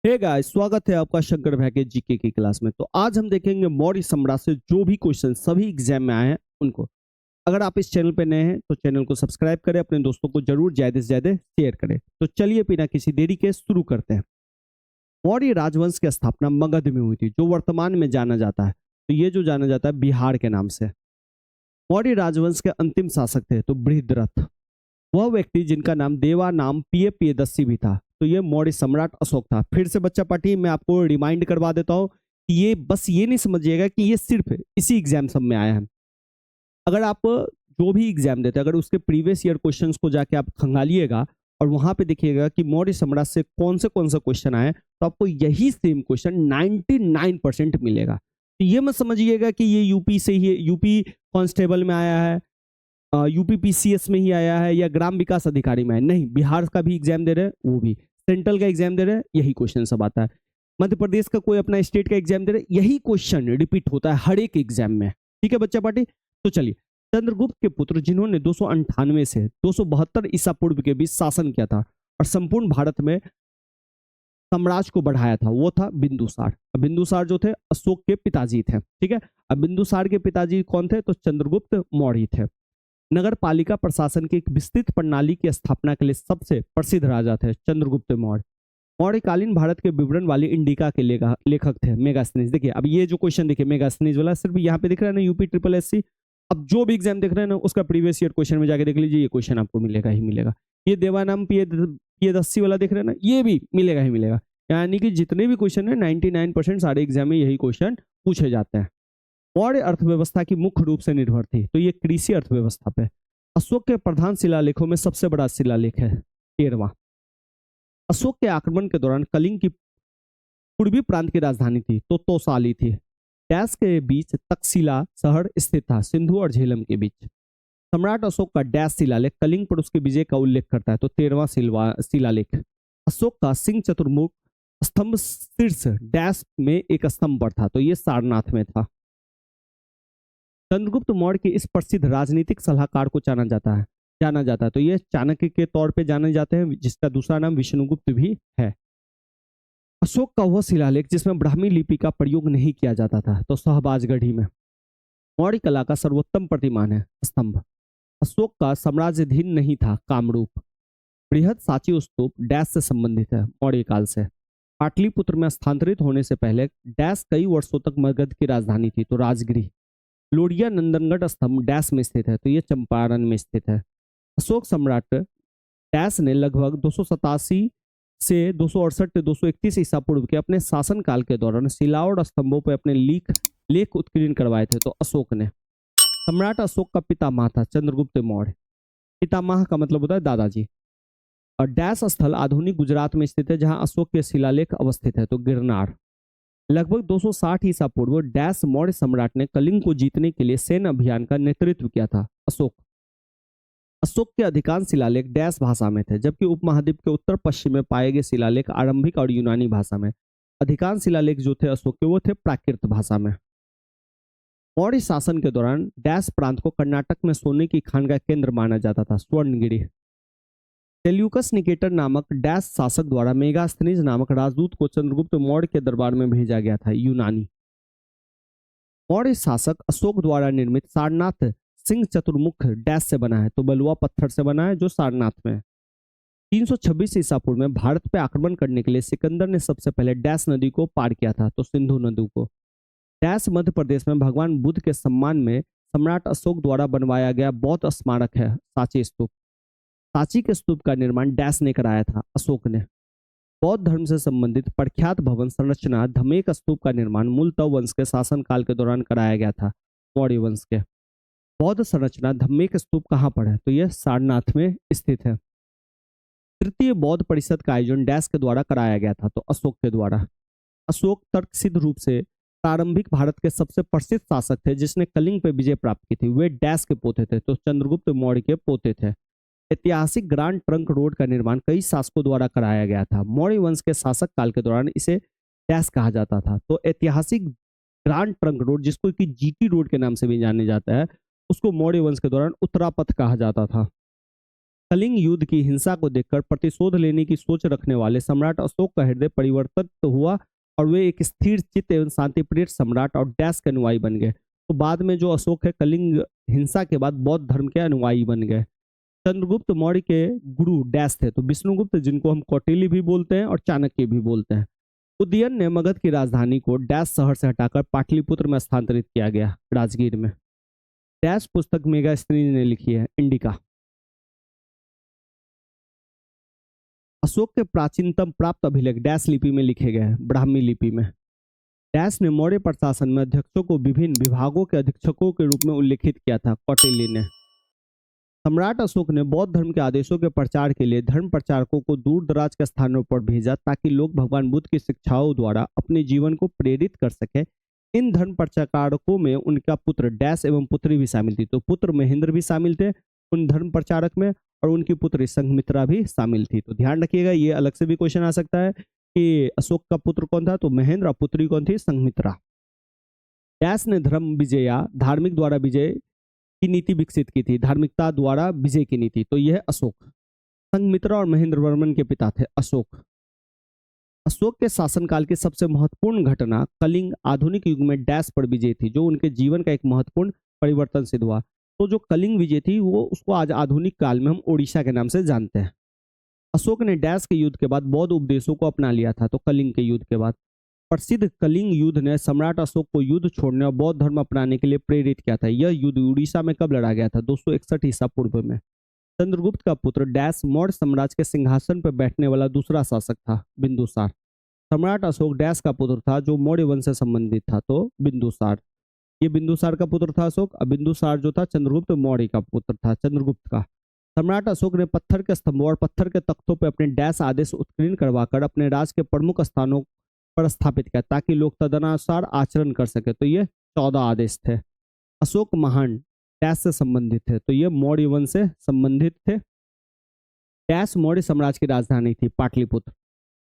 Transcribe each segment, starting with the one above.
Hey guys, स्वागत है आपका शंकर भैया के जीके की क्लास में। तो आज हम देखेंगे मौर्य सम्राट से जो भी क्वेश्चन सभी एग्जाम में आए हैं उनको। अगर आप इस चैनल पे नए हैं तो चैनल को सब्सक्राइब करें, अपने दोस्तों को जरूर ज्यादा से ज्यादा शेयर करें। तो चलिए बिना किसी देरी के शुरू करते हैं। मौर्य राजवंश की स्थापना मगध में हुई थी, जो वर्तमान में जाना जाता है। तो ये जो जाना जाता है बिहार के नाम से। मौर्य राजवंश के अंतिम शासक थे तो बृहद्रथ, वह व्यक्ति जिनका नाम देवा नाम प्रियदर्शी भी था। तो ये मौर्य सम्राट अशोक था। फिर से बच्चा पार्टी मैं आपको रिमाइंड करवा देता हूँ कि ये बस ये नहीं समझिएगा कि ये सिर्फ इसी एग्जाम सब में आया है। अगर आप जो भी एग्जाम देते हैं, अगर उसके प्रीवियस ईयर क्वेश्चंस को जाके आप खंगालिएगा और वहां पे देखिएगा कि मौर्य सम्राट से कौन से क्वेश्चन आए, तो आपको यही सेम क्वेश्चन 99% मिलेगा। तो ये मत समझिएगा कि ये यूपी से ही, यूपी कांस्टेबल में आया है, यूपी पीसीएस में ही आया है या ग्राम विकास अधिकारी में है। नहीं, बिहार का भी एग्जाम दे रहे हैं, वो भी सेंट्रल का एग्जाम दे रहे हैं, यही क्वेश्चन सब आता है। मध्य प्रदेश का कोई अपना स्टेट का एग्जाम दे रहे हैं, यही क्वेश्चन रिपीट होता है हर एक एग्जाम में। ठीक है बच्चा पार्टी। तो चलिए, चंद्रगुप्त के पुत्र जिन्होंने 298 से 272 ईसा पूर्व के बीच शासन किया था और संपूर्ण भारत में साम्राज्य को बढ़ाया था, वो था बिंदुसार। बिंदुसार जो थे अशोक के पिताजी थे। ठीक है। अब बिंदुसार के पिताजी कौन थे? तो चंद्रगुप्त मौर्य थे। नगर पालिका प्रशासन की एक विस्तृत प्रणाली की स्थापना के लिए सबसे प्रसिद्ध राजा थे चंद्रगुप्त मौर्य। मौर्यकालीन भारत के विवरण वाली इंडिका के लेखक थे मेगास्थनीज। देखिए अब ये जो क्वेश्चन देखिए मेगास्थनीज वाला, सिर्फ यहाँ पे दिख रहा है ना यूपी ट्रिपल एससी। अब जो भी एग्जाम देख रहे हैं ना, उसका प्रीवियस ईयर क्वेश्चन में जाके देख लीजिए, ये क्वेश्चन आपको मिलेगा ही मिलेगा। ये देवानाम प्रियदर्शी वाला देख रहे हैं ना, ये भी मिलेगा ही मिलेगा। यानी कि जितने भी क्वेश्चन है 99% सारे एग्जाम में यही क्वेश्चन पूछे जाते हैं। मौर्य अर्थव्यवस्था की मुख्य रूप से निर्भर थी, तो ये कृषि अर्थव्यवस्था पे। अशोक के प्रधान शिलालेखों में सबसे बड़ा शिलालेख है 13वां। अशोक के आक्रमण के दौरान कलिंग की पूर्वी प्रांत की राजधानी थी तो तोसाली थी। डैश के बीच तक्षशिला शहर स्थित था, सिंधु और झेलम के बीच। सम्राट अशोक का डैश शिलालेख कलिंग पर उसके विजय का उल्लेख करता है, तो 13वां शिलालेख। अशोक का सिंह चतुर्मुख स्तंभ शीर्ष डैश में एक स्तंभ पर था, तो ये सारनाथ में था। चंद्रगुप्त मौर्य के इस प्रसिद्ध राजनीतिक सलाहकार को जाना जाता है, तो ये चाणक्य के तौर पे जाने जाते हैं, जिसका दूसरा नाम विष्णुगुप्त भी है। अशोक का वह शिलालेख जिसमें ब्राह्मी लिपि का प्रयोग नहीं किया जाता था, तो शहबाजगढ़ी में। मौर्य कला का सर्वोत्तम प्रतिमान है स्तंभ। अशोक का साम्राज्याधीन नहीं था कामरूप। बृहद सांची स्तूप डैश से संबंधित है मौर्य काल से। पाटलिपुत्र में स्थानांतरित होने से पहले डैश कई वर्षों तक मगध की राजधानी थी, तो राजगृह। लोडिया नंदनगढ़ स्तंभ डैश में स्थित है, तो ये चंपारण में स्थित है। अशोक सम्राट डैश ने लगभग 287 से 268 231 ईसा पूर्व के अपने शासनकाल के दौरान शिला और स्तंभों पर अपने लेख उत्कीर्ण करवाए थे, तो अशोक ने। सम्राट अशोक का पितामह था चंद्रगुप्त मौर्य। पितामह का मतलब होता है दादाजी। और डैश स्थल आधुनिक गुजरात में स्थित है, जहां अशोक के शिलालेख अवस्थित है, तो गिरनार। लगभग 260 ईसा पूर्व डैश मौर्य सम्राट ने कलिंग को जीतने के लिए सैन्य अभियान का नेतृत्व किया था। अशोक के अधिकांश शिलालेख डैश भाषा में थे, जबकि उपमहाद्वीप के उत्तर पश्चिम में पाए गए शिलालेख आरंभिक और यूनानी भाषा में। अधिकांश शिलालेख जो थे अशोक के, वो थे प्राकृत भाषा में। मौर्य शासन के दौरान डैश प्रांत को कर्नाटक में सोने की खान का केंद्र माना जाता था, स्वर्णगिरी। सेल्यूकस निकेटर नामक डैश शासक द्वारा मेगास्थनीज नामक राजदूत को चंद्रगुप्त मौर्य के दरबार में भेजा गया था, यूनानी। मौर्य शासक अशोक द्वारा निर्मित सारनाथ सिंह चतुर्मुख डैश से बना है, तो बलुआ पत्थर से बना है, जो सारनाथ में है। 326 ईसा पूर्व में भारत पर आक्रमण करने के लिए सिकंदर ने सबसे पहले डैश नदी को पार किया था, तो सिंधु नदी को। डैश मध्य प्रदेश में भगवान बुद्ध के सम्मान में सम्राट अशोक द्वारा बनवाया गया बौद्ध स्मारक है, सांची स्तूप। सांची के स्तूप का निर्माण डैश ने कराया था, अशोक ने। बौद्ध धर्म से संबंधित प्रख्यात भवन संरचना धमेक स्तूप का निर्माण मूलतः वंश के शासनकाल के दौरान कराया गया था, मौर्य वंश के। बौद्ध संरचना धम्मेक स्तूप कहाँ पर है? तो यह सारनाथ में स्थित है। तृतीय बौद्ध परिषद का आयोजन डैश के द्वारा कराया गया था, तो अशोक के द्वारा। अशोक तर्कसिद्ध रूप से प्रारंभिक भारत के सबसे प्रसिद्ध शासक थे, जिसने कलिंग पर विजय प्राप्त की थी। वे डैश के पोते थे, तो चंद्रगुप्त मौर्य के पोते थे। ऐतिहासिक ग्रांड ट्रंक रोड का निर्माण कई शासकों द्वारा कराया गया था। मौर्य वंश के शासक काल के दौरान इसे डैश कहा जाता था, तो ऐतिहासिक ग्रांड ट्रंक रोड, जिसको कि जीटी रोड के नाम से भी जाने जाता है, उसको मौर्य वंश के दौरान उत्तरापथ कहा जाता था। कलिंग युद्ध की हिंसा को देखकर प्रतिशोध लेने की सोच रखने वाले सम्राट अशोक का हृदय परिवर्तित हुआ और वे एक स्थिर चित्त एवं शांतिप्रिय सम्राट और डैश के अनुयायी बन गए। तो बाद में जो अशोक है कलिंग हिंसा के बाद बौद्ध धर्म के अनुयायी बन गए। चंद्रगुप्त मौर्य के गुरु डैश थे, तो विष्णुगुप्त जिनको हम कौटिल्य भी बोलते हैं और चाणक्य भी बोलते हैं। उदयन ने मगध की राजधानी को डैश शहर से हटाकर पाटलिपुत्र में स्थानांतरित किया गया, राजगीर में। डैश पुस्तक मेगास्थनीज ने लिखी है, इंडिका। अशोक के प्राचीनतम प्राप्त अभिलेख डैश लिपि में लिखे गए हैं, ब्राह्मी लिपि में। डैश ने मौर्य प्रशासन में अध्यक्षों को विभिन्न विभागों के अधीक्षकों के रूप में उल्लेखित किया था, कौटिल्य ने। सम्राट अशोक ने बौद्ध धर्म के आदेशों के प्रचार के लिए धर्म प्रचारकों को दूर दराज के स्थानों पर भेजा ताकि लोग भगवान बुद्ध की शिक्षाओं द्वारा अपने जीवन को प्रेरित कर सके। इन धर्म प्रचारकों में उनका पुत्र डैश एवं पुत्री भी शामिल थी। तो पुत्र महेंद्र भी शामिल थे उन धर्म प्रचारक में और उनकी पुत्री संघमित्रा भी शामिल थी। तो ध्यान रखिएगा, ये अलग से भी क्वेश्चन आ सकता है कि अशोक का पुत्र कौन था, तो महेंद्र, और पुत्री कौन थी, संघमित्रा। डैश ने धर्म विजया, धार्मिक द्वारा विजय की नीति विकसित की थी, धार्मिकता द्वारा विजय की नीति। तो यह अशोक। संघमित्रा और महेंद्र वर्मन के पिता थे अशोक। अशोक के शासनकाल की सबसे महत्वपूर्ण घटना कलिंग आधुनिक युग में डैश पर विजय थी, जो उनके जीवन का एक महत्वपूर्ण परिवर्तन सिद्ध हुआ। तो जो कलिंग विजय थी वो उसको आज आधुनिक काल में हम ओडिशा के नाम से जानते हैं। अशोक ने डैश के युद्ध के बाद बौद्ध उपदेशों को अपना लिया था। तो कलिंग के युद्ध के बाद प्रसिद्ध कलिंग युद्ध ने सम्राट अशोक को युद्ध छोड़ने और बौद्ध धर्म अपनाने के लिए प्रेरित किया था। यह युद्ध उड़ीसा में कब लड़ा गया था, 261 ईसा पूर्व में। चंद्रगुप्त का पुत्र डैश मौर्य साम्राज्य के सिंहासन पर बैठने वाला दूसरा शासक था, बिंदुसार। सम्राट अशोक डैश का पुत्र था जो मौर्य वंश से संबंधित था, तो बिंदुसार। ये बिंदुसार का पुत्र था अशोक। अब बिंदुसार जो था चंद्रगुप्त मौर्य का पुत्र था, चंद्रगुप्त का। सम्राट अशोक ने पत्थर के स्तंभों और पत्थर के तख्तों पर अपने डैश आदेश उत्कीर्ण करवाकर अपने राज के प्रमुख स्थानों पर स्थापित किया ताकि लोग तदनुसार आचरण कर सके। तो ये 14 आदेश थे। अशोक महान डैश से संबंधित थे, तो ये मौर्य वंश से संबंधित थे। डैश मौर्य साम्राज्य की राजधानी थी, पाटलिपुत्र।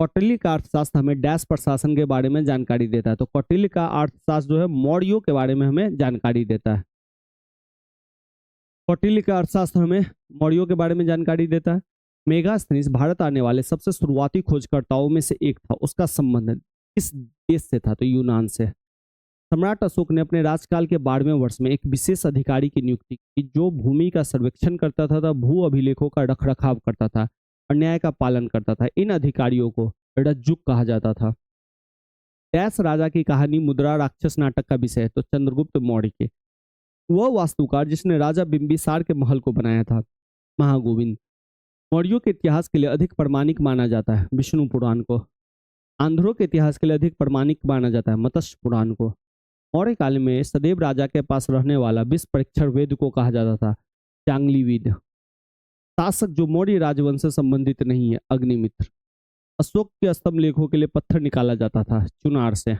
कौटिल्य का अर्थशास्त्र हमें डैश प्रशासन के बारे में जानकारी देता है। तो कौटिल्य का अर्थशास्त्र जो है मौर्यों के बारे में हमें जानकारी देता है। कौटिल्य का अर्थशास्त्र हमें मौर्यों के बारे में जानकारी देता है। मेगास्थनीज भारत आने वाले सबसे शुरुआती खोजकर्ताओं में से एक था। उसका संबंध किस देश से था, तो यूनान से। सम्राट अशोक ने अपने राजकाल के 12वें वर्ष में एक विशेष अधिकारी की नियुक्ति की जो भूमि का सर्वेक्षण करता था, भू अभिलेखों का रखरखाव करता था और न्याय का पालन करता था। इन अधिकारियों को रज्जुक कहा जाता था। डैश राजा की कहानी मुद्रा राक्षस नाटक का विषय है, तो चंद्रगुप्त मौर्य के। वह वास्तुकार जिसने राजा बिंबिसार के महल को बनाया था, महागोविंद। मौर्यों के इतिहास के लिए अधिक प्रमाणिक माना जाता है विष्णु पुराण को। आंध्रों के इतिहास के लिए अधिक प्रमाणिक माना जाता है मत्स्य पुराण को। मौर्य काल में सदैव राजा के पास रहने वाला विष परीक्षण वेद को कहा जाता था चांगली वेद। शासक जो मौर्य राजवंश से संबंधित नहीं है, अग्निमित्र। अशोक के स्तंभ लेखों के लिए पत्थर निकाला जाता था चुनार से।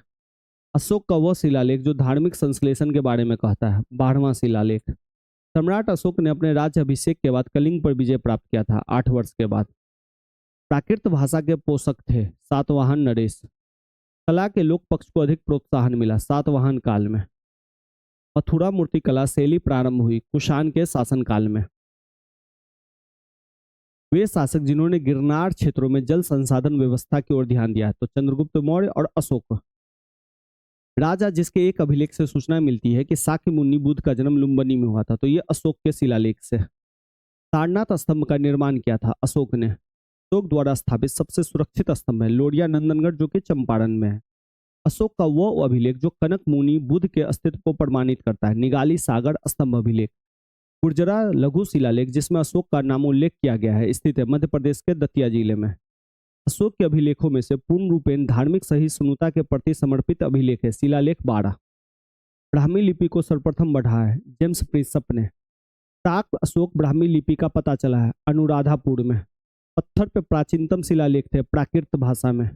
अशोक का वह शिलालेख जो धार्मिक संश्लेषण के बारे में कहता है, 12वां शिलालेख। सम्राट अशोक ने अपने राज्य अभिषेक के बाद कलिंग पर विजय प्राप्त किया था 8 वर्ष के बाद। प्राकृत भाषा के पोषक थे सातवाहन नरेश। कला के लोक पक्ष को अधिक प्रोत्साहन मिला सातवाहन काल में। मथुरा मूर्ति कला शैली प्रारंभ हुई कुषाण के शासनकाल में। वे शासक जिन्होंने गिरनार क्षेत्रों में जल संसाधन व्यवस्था की ओर ध्यान दिया, तो चंद्रगुप्त मौर्य और अशोक। राजा जिसके एक अभिलेख से सूचना मिलती है कि शाक्य मुनि बुद्ध का जन्म लुम्बिनी में हुआ था, तो ये अशोक के शिलालेख से। सारनाथ स्तंभ का निर्माण किया था अशोक ने। अशोक द्वारा स्थापित सबसे सुरक्षित स्तंभ है लोरिया नंदनगढ़ जो कि चंपारण में है। अशोक का वह अभिलेख जो कनक मुनि बुद्ध के अस्तित्व को प्रमाणित करता है, निगाली सागर स्तंभ अभिलेख। गुर्जरा लघु शिलालेख जिसमें अशोक का नाम उल्लेख किया गया है, स्थित है मध्य प्रदेश के दतिया जिले में। अशोक के अभिलेखों में से पूर्ण रूपेण धार्मिक सहिष्णुता के प्रति समर्पित अभिलेख है शिलालेख 12। ब्राह्मी लिपि को सर्वप्रथम बढ़ाया है जेम्स प्रिंसप ने। प्राक अशोक ब्राह्मी लिपि का पता चला है अनुराधापुर में। पत्थर पे प्राचीनतम शिलालेख थे प्राकृत भाषा में।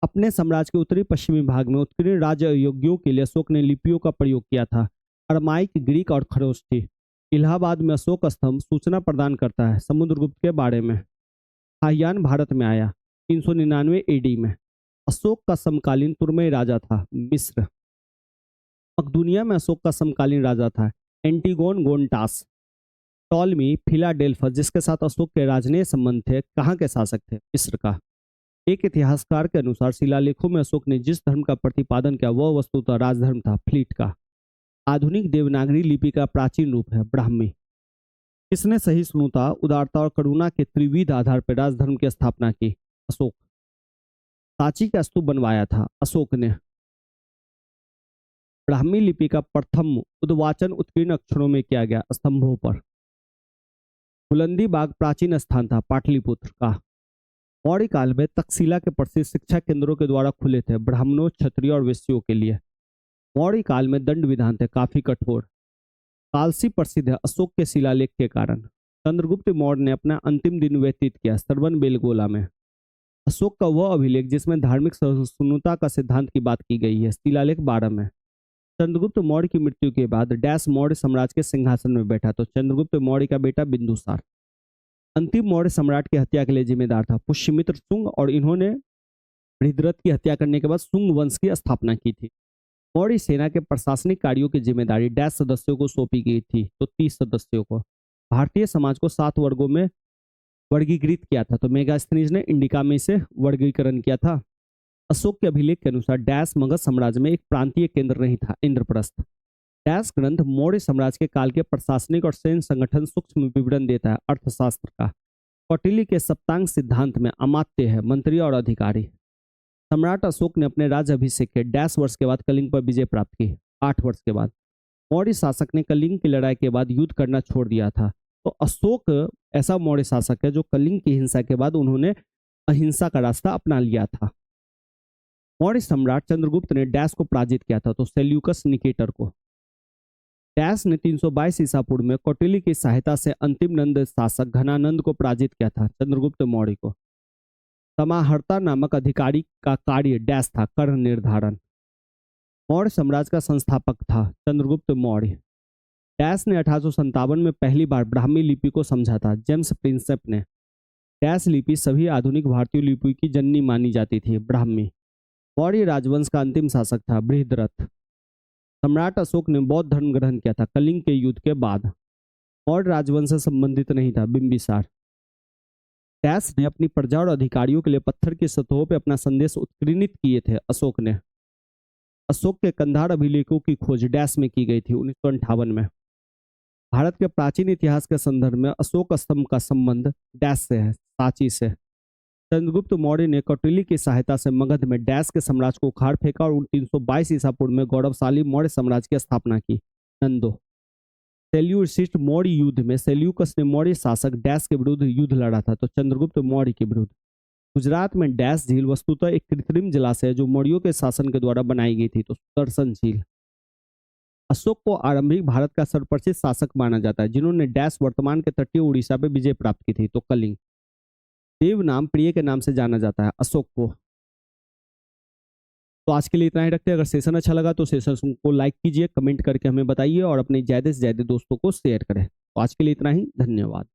अपने साम्राज्य के उत्तरी पश्चिमी भाग में उत्कीर्ण राजयोगियों के लिए अशोक ने लिपियों का प्रयोग किया था, अरमाइक, ग्रीक और खरोष्ठी। इलाहाबाद में अशोक स्तंभ सूचना प्रदान करता है समुद्रगुप्त के बारे में। हाहियान भारत में आया 399 एडी में। अशोक का समकालीन तुर्मय राजा था मिस्र। मकदूनिया में अशोक का समकालीन राजा था एंटीगोन गोनटास। टॉलमी फिलाडेल्फस जिसके साथ अशोक के राजनीय संबंध थे कहाँ के शासक थे? मिस्र का। एक इतिहासकार के अनुसार शिलालेखों में अशोक ने जिस धर्म का प्रतिपादन किया वह वस्तुतः राजधर्म था, फ्लीट का। आधुनिक देवनागरी लिपि का प्राचीन रूप है ब्राह्मी। किसने सहिष्णुता, उदारता और करुणा के त्रिविध आधार पर राजधर्म की स्थापना की? अशोक। सांची का स्तूप बनवाया था? अशोक ने। ब्राह्मी लिपि का प्रथम उद्वाचन उत्कीर्ण अक्षरों में किया गया? स्तंभों पर। बुलंदी बाग प्राचीन स्थान था? पाटलिपुत्र का। मौर्य काल में तक्षशिला के प्रसिद्ध शिक्षा केंद्रों के द्वारा खुले थे ब्राह्मणों, क्षत्रियों और वैश्यों के लिए। मौर्य काल में दंड विधान थे काफी कठोर। कालसी प्रसिद्ध है अशोक के शिलालेख के कारण। चंद्रगुप्त मौर्य ने अपना अंतिम दिन व्यतीत किया सरवन बेलगोला में। अशोक का वह अभिलेख जिसमें धार्मिक सहिष्णुता का सिद्धांत की बात की गई है? शिलालेख 12 में। चंद्रगुप्त मौर्य की मृत्यु के बाद डैश मौर्य साम्राज्य के सिंहासन में बैठा? तो चंद्रगुप्त मौर्य का बेटा बिंदुसार। अंतिम मौर्य सम्राट की हत्या के लिए जिम्मेदार था पुष्यमित्र शुंग और इन्होंने बृहद्रथ की हत्या करने के बाद शुंग वंश की स्थापना की थी। मौर्य सेना के प्रशासनिक कार्यों की जिम्मेदारी डैश सदस्यों को सौंपी गई थी? तो 30 सदस्यों को। भारतीय समाज को 7 वर्गों में वर्गीकृत किया था? तो मेगास्थनीज ने इंडिका में इसे वर्गीकरण किया था। अशोक के अभिलेख के अनुसार डैश मगध साम्राज्य में एक प्रांतीय केंद्र नहीं था? इंद्रप्रस्थ। डैश ग्रंथ मौर्य साम्राज्य के काल के प्रशासनिक और सैन्य संगठन सूक्ष्म विवरण देता है? अर्थशास्त्र का। कौटिल्य के सप्तांग सिद्धांत में अमात्य है मंत्री और अधिकारी। सम्राट अशोक ने अपने राज्य अभिषेक के डैश वर्ष के बाद कलिंग पर विजय प्राप्त की? 8 वर्ष के बाद। मौर्य शासक ने कलिंग की लड़ाई के बाद युद्ध करना छोड़ दिया था। तो अशोक ऐसा मौर्य शासक है जो कलिंग की हिंसा के बाद उन्होंने अहिंसा का रास्ता अपना लिया था। मौर्य सम्राट चंद्रगुप्त ने डैश को पराजित किया था? तो सेल्यूकस निकेटर को। डैश ने 322 ईसा पूर्व में कौटिल्य की सहायता से अंतिम नंद शासक घनानंद को पराजित किया था? चंद्रगुप्त मौर्य को। समाहर्ता नामक अधिकारी का कार्य डैश था? कर निर्धारण। मौर्य साम्राज्य का संस्थापक था? चंद्रगुप्त मौर्य। डैश ने 1857 में पहली बार ब्राह्मी लिपि को समझा था? जेम्स प्रिंसेप ने। डैश लिपि सभी आधुनिक भारतीय लिपि की जननी मानी जाती थी? ब्राह्मी। मौर्य राजवंश का अंतिम शासक था? बृहद्रथ। सम्राट अशोक ने बौद्ध धर्म ग्रहण किया था कलिंग के युद्ध के बाद? मौर्य राजवंश से संबंधित नहीं था? बिंबिसार। डैश ने अपनी प्रजा और अधिकारियों के लिए पत्थर की सतहों पर अपना संदेश उत्कीर्णित किए थे? अशोक ने। अशोक के कंधार अभिलेखों की खोज डैश में की गई थी? 1958 में। भारत के प्राचीन इतिहास के संदर्भ में अशोक स्तंभ का संबंध डैश से है? सांची से। चंद्रगुप्त मौर्य ने कौटिल्य की सहायता से मगध में डैश के साम्राज्य को उखाड़ फेंका और 322 ईसा पूर्व में गौरवशाली मौर्य साम्राज्य की स्थापना की? नंदो। सेल्यूसिड मौर्य युद्ध में सेल्यूकस ने मौर्य शासक डैश के विरुद्ध युद्ध लड़ा था? तो चंद्रगुप्त मौर्य के विरुद्ध। गुजरात में डैश झील वस्तुतः एक कृत्रिम जलाशय है जो मौर्यों के शासन के द्वारा बनाई गई थी? तो सुदर्शन झील। अशोक को आरंभिक भारत का सर्वप्रसिद्ध शासक माना जाता है जिन्होंने डैश वर्तमान के तटीय उड़ीसा पर विजय प्राप्त की थी? तो कलिंग। देव नाम प्रिय के नाम से जाना जाता है अशोक को। तो आज के लिए इतना ही रखते हैं। अगर सेशन अच्छा लगा तो सेशन को लाइक कीजिए, कमेंट करके हमें बताइए और अपने ज़्यादा से ज़्यादा दोस्तों को शेयर करें। तो आज के लिए इतना ही, धन्यवाद।